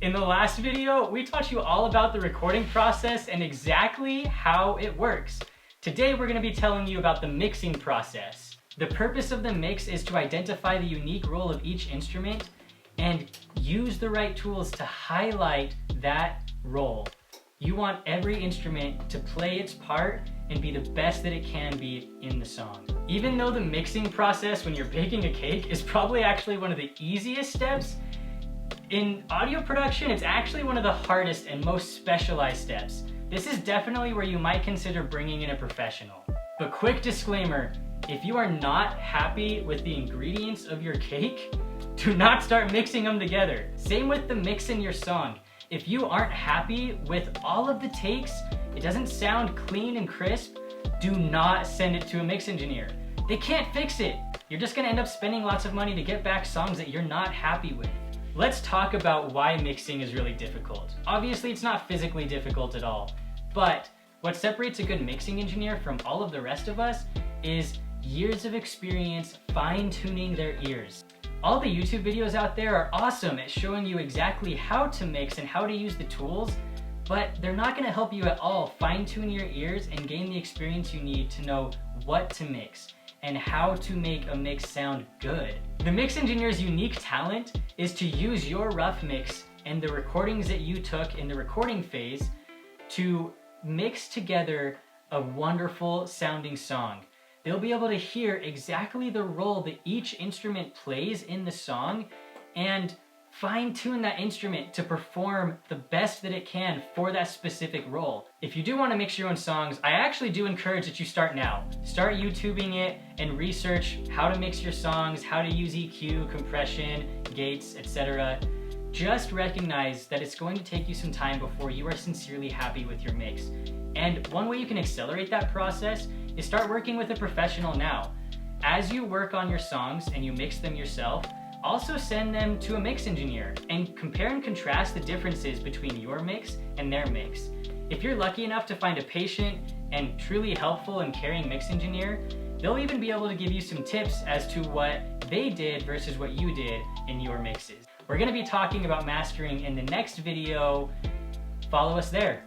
In the last video, we taught you all about the recording process and exactly how it works. Today, we're going to be telling you about the mixing process. The purpose of the mix is to identify the unique role of each instrument and use the right tools to highlight that role. You want every instrument to play its part and be the best that it can be in the song. Even though the mixing process when you're baking a cake is probably actually one of the easiest steps, in audio production, it's actually one of the hardest and most specialized steps. This is definitely where you might consider bringing in a professional. But quick disclaimer, if you are not happy with the ingredients of your cake, do not start mixing them together. Same with the mix in your song. If you aren't happy with all of the takes, it doesn't sound clean and crisp, do not send it to a mix engineer. They can't fix it. You're just gonna end up spending lots of money to get back songs that you're not happy with. Let's talk about why mixing is really difficult. Obviously, it's not physically difficult at all, but what separates a good mixing engineer from all of the rest of us is years of experience fine-tuning their ears. All the YouTube videos out there are awesome at showing you exactly how to mix and how to use the tools, but they're not going to help you at all fine-tune your ears and gain the experience you need to know what to mix and how to make a mix sound good. The mix engineer's unique talent is to use your rough mix and the recordings that you took in the recording phase to mix together a wonderful sounding song. They'll be able to hear exactly the role that each instrument plays in the song and fine-tune that instrument to perform the best that it can for that specific role. If you do want to mix your own songs, I actually do encourage that you start now. Start YouTubing it and research how to mix your songs, how to use EQ, compression, gates, etc. Just recognize that it's going to take you some time before you are sincerely happy with your mix. And one way you can accelerate that process is start working with a professional now. As you work on your songs and you mix them yourself, also send them to a mix engineer and compare and contrast the differences between your mix and their mix. If you're lucky enough to find a patient and truly helpful and caring mix engineer, they'll even be able to give you some tips as to what they did versus what you did in your mixes. We're going to be talking about mastering in the next video. Follow us there.